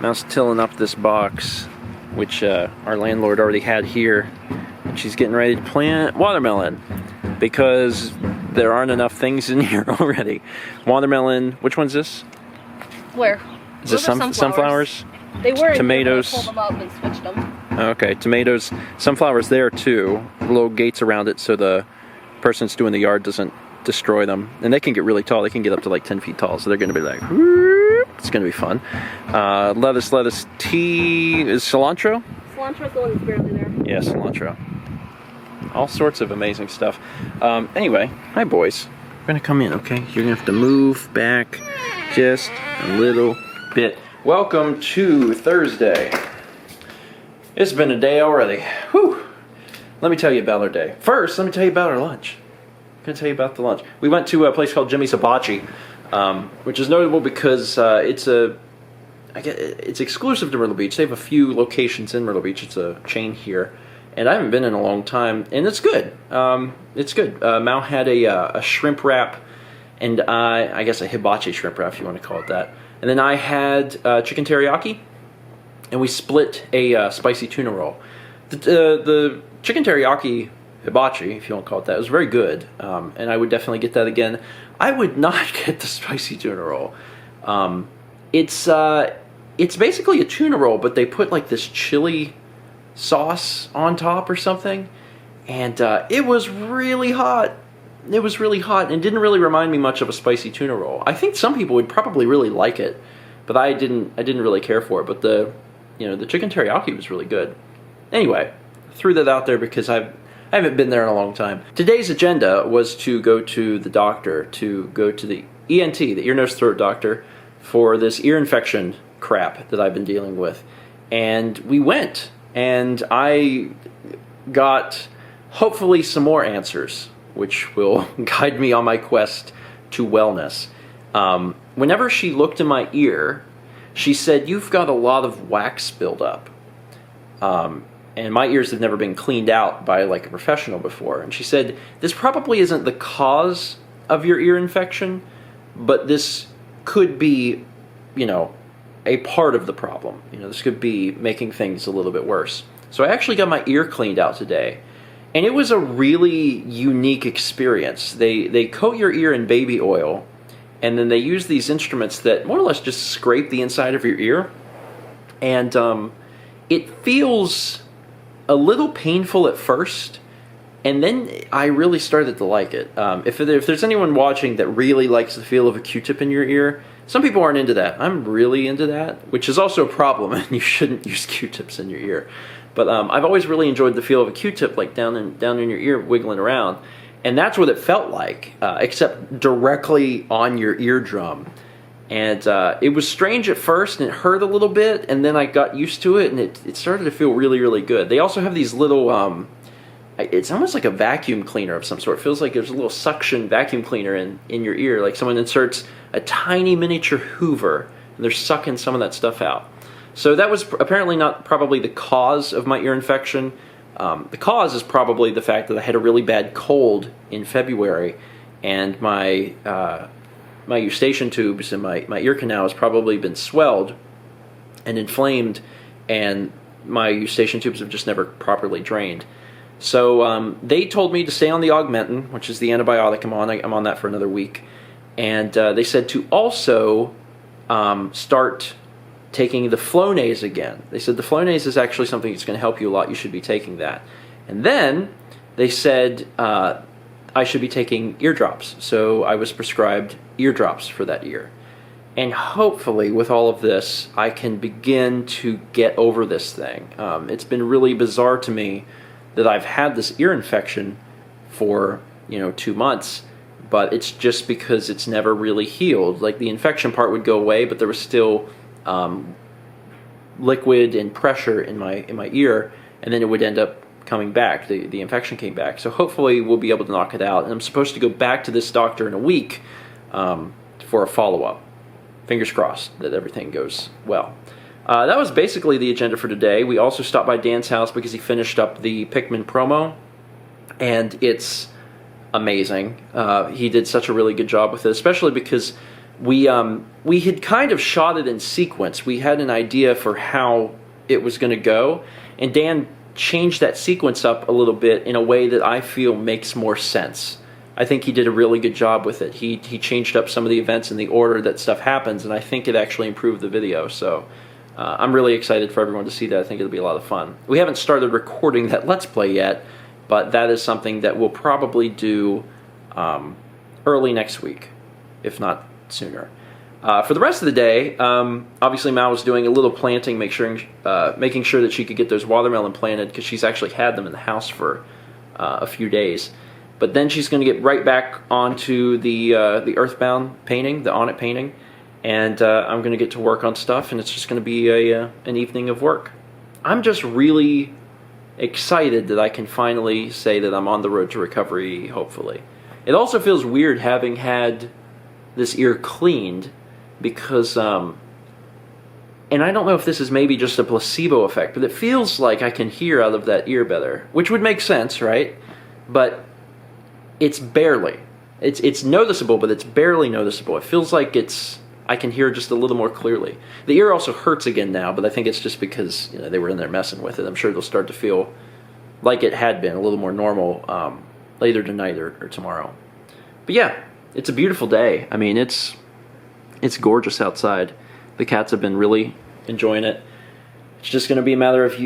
Mouse tilling up this box, which our landlord already had here, and she's getting ready to plant watermelon because there aren't enough things in here already. Watermelon, which one's this? Where? Is this sunflowers? They were tomatoes. In here, but I pulled them up and switched them. Okay, tomatoes, sunflowers there too. Little gates around it so the person that's doing the yard doesn't destroy them. And they can get really tall. They can get up to like 10 feet tall. So they're going to be like, whoop. It's going to be fun. Lettuce, tea. Is cilantro? Cilantro's the one that's barely there. Yeah, cilantro. All sorts of amazing stuff. Anyway, hi boys. We're going to come in, okay? You're going to have to move back just a little bit. Welcome to Thursday. It's been a day already. Whew. Let me tell you about our day. First, let me tell you about our lunch. I'm going to tell you about the lunch. We went to a place called Jimmy's Hibachi, which is notable because it's exclusive to Myrtle Beach. They have a few locations in Myrtle Beach. It's a chain here, and I haven't been in a long time, and it's good. It's good. Mao had a shrimp wrap, and I guess a hibachi shrimp wrap, if you want to call it that. And then I had chicken teriyaki, and we split a spicy tuna roll. The chicken teriyaki hibachi, if you want to call it that, was very good, and I would definitely get that again. I would not get the spicy tuna roll. It's basically a tuna roll, but they put like this chili sauce on top or something, and it was really hot. It was really hot, and it didn't really remind me much of a spicy tuna roll. I think some people would probably really like it, but I didn't really care for it. But the chicken teriyaki was really good. Anyway, threw that out there because I haven't been there in a long time. Today's agenda was to go to the doctor, to go to the ENT, the ear, nose, throat doctor, for this ear infection crap that I've been dealing with. And we went, and I got hopefully some more answers, which will guide me on my quest to wellness. Whenever she looked in my ear, she said, "You've got a lot of wax buildup." And my ears have never been cleaned out by like a professional before. And she said, "This probably isn't the cause of your ear infection, but this could be, a part of the problem. This could be making things a little bit worse." So I actually got my ear cleaned out today. And it was a really unique experience. They coat your ear in baby oil, and then they use these instruments that more or less just scrape the inside of your ear. And it feels a little painful at first, and then I really started to like it. If there's anyone watching that really likes the feel of a Q-tip in your ear, some people aren't into that. I'm really into that, which is also a problem, and you shouldn't use Q-tips in your ear. But I've always really enjoyed the feel of a Q-tip, like down in your ear, wiggling around. And that's what it felt like, except directly on your eardrum. And it was strange at first, and it hurt a little bit, and then I got used to it, and it started to feel really, really good. They also have these little, it's almost like a vacuum cleaner of some sort. It feels like there's a little suction vacuum cleaner in your ear, like someone inserts a tiny miniature Hoover, and they're sucking some of that stuff out. So that was apparently not probably the cause of my ear infection. The cause is probably the fact that I had a really bad cold in February, and my eustachian tubes and my ear canal has probably been swelled and inflamed, and my eustachian tubes have just never properly drained. So they told me to stay on the Augmentin, which is the antibiotic I'm on. I'm on that for another week. And they said to also start taking the Flonase again. They said the Flonase is actually something that's going to help you a lot. You should be taking that. And then they said I should be taking eardrops. So I was prescribed eardrops for that ear. And hopefully with all of this, I can begin to get over this thing. It's been really bizarre to me that I've had this ear infection for 2 months, but it's just because it's never really healed. Like the infection part would go away, but there was still liquid and pressure in my ear, and then it would end up coming back. The infection came back. So hopefully we'll be able to knock it out. And I'm supposed to go back to this doctor in a week for a follow-up. Fingers crossed that everything goes well. That was basically the agenda for today. We also stopped by Dan's house because he finished up the Pikmin promo, and it's amazing. He did such a really good job with it, especially because we had kind of shot it in sequence. We had an idea for how it was going to go, and Dan changed that sequence up a little bit in a way that I feel makes more sense. I think he did a really good job with it. He changed up some of the events in the order that stuff happens, and I think it actually improved the video. So I'm really excited for everyone to see that. I think it'll be a lot of fun. We haven't started recording that Let's Play yet, but that is something that we'll probably do early next week, if not sooner. For the rest of the day, obviously Mal was doing a little planting, making sure that she could get those watermelon planted, because she's actually had them in the house for a few days. But then she's going to get right back onto the Earthbound painting, the On It painting, and I'm going to get to work on stuff, and it's just going to be an evening of work. I'm just really excited that I can finally say that I'm on the road to recovery, hopefully. It also feels weird having had this ear cleaned, because, and I don't know if this is maybe just a placebo effect, but it feels like I can hear out of that ear better, which would make sense, right? But it's barely. It's noticeable, but it's barely noticeable. It feels like I can hear just a little more clearly. The ear also hurts again now, but I think it's just because they were in there messing with it. I'm sure it'll start to feel like it had been, a little more normal later tonight or tomorrow. But yeah, it's a beautiful day. I mean, it's gorgeous outside. The cats have been really enjoying it. It's just going to be a matter of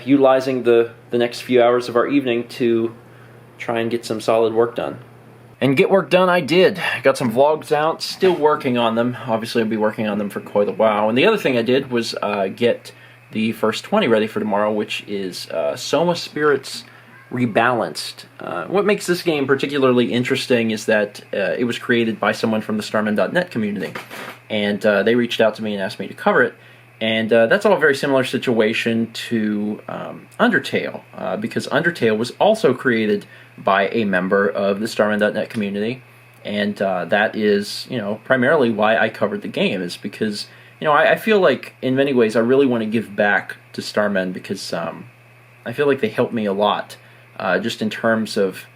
utilizing the next few hours of our evening to try and get some solid work done. And get work done I did. Got some vlogs out, still working on them. Obviously I'll be working on them for quite a while. And the other thing I did was get the first 20 ready for tomorrow, which is Soma Spirits Rebalanced. What makes this game particularly interesting is that it was created by someone from the Starman.net community. And they reached out to me and asked me to cover it. And that's all a very similar situation to Undertale, because Undertale was also created by a member of the Starman.net community, and that is, primarily why I covered the game, is because, I feel like, in many ways, I really want to give back to Starman, because I feel like they helped me a lot, just in terms of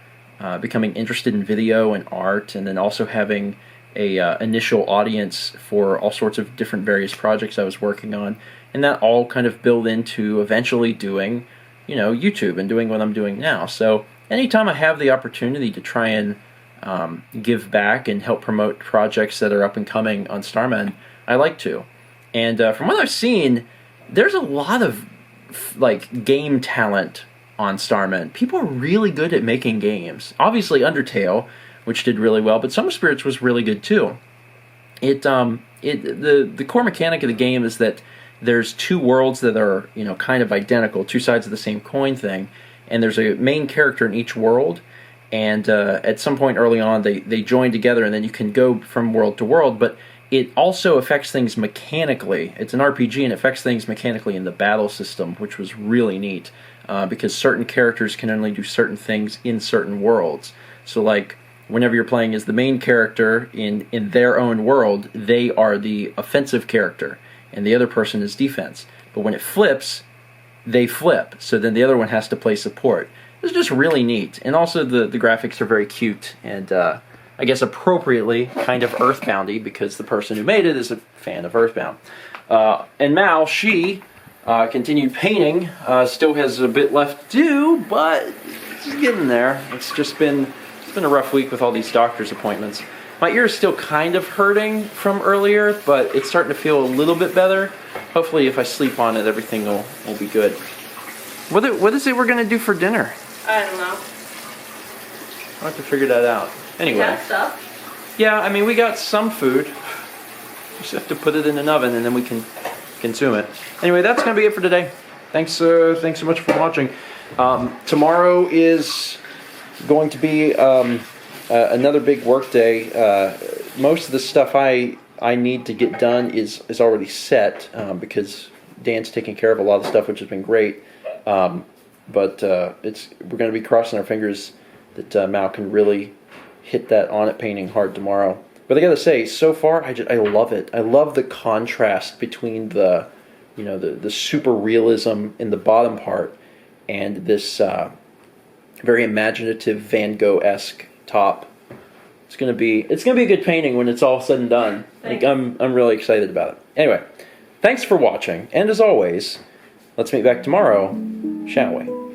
becoming interested in video and art, and then also having a initial audience for all sorts of different various projects I was working on, and that all kind of built into eventually doing, YouTube and doing what I'm doing now. So anytime I have the opportunity to try and give back and help promote projects that are up and coming on Starman, I like to. And from what I've seen, there's a lot of game talent on Starman. People are really good at making games. Obviously Undertale, which did really well, but Soma Spirits was really good too. The core mechanic of the game is that there's two worlds that are kind of identical, two sides of the same coin thing, and there's a main character in each world, and at some point early on they join together, and then you can go from world to world, but it also affects things mechanically. It's an RPG, and it affects things mechanically in the battle system, which was really neat, because certain characters can only do certain things in certain worlds. So whenever you're playing as the main character in their own world, they are the offensive character, and the other person is defense. But when it flips, they flip, so then the other one has to play support. It's just really neat, and also the graphics are very cute, and I guess appropriately kind of Earthboundy, because the person who made it is a fan of Earthbound. And Mal, she continued painting, still has a bit left to do, but it's getting there. It's been a rough week with all these doctor's appointments. My ear is still kind of hurting from earlier, but it's starting to feel a little bit better. Hopefully if I sleep on it, everything will be good. What is it we're going to do for dinner? I don't know. I'll have to figure that out. Anyway. Got stuff? Yeah, I mean, we got some food. Just have to put it in an oven and then we can consume it. Anyway, that's going to be it for today. Thanks so much for watching. Tomorrow is going to be another big work day. Most of the stuff I need to get done is already set, because Dan's taking care of a lot of stuff, which has been great. But we're going to be crossing our fingers that Mal can really hit that On It painting hard tomorrow. But I gotta say, so far I love it. I love the contrast between the super realism in the bottom part and this very imaginative Van Gogh-esque top. It's gonna be a good painting when it's all said and done. Like, I'm really excited about it. Anyway, thanks for watching, and as always, let's meet back tomorrow, shall we?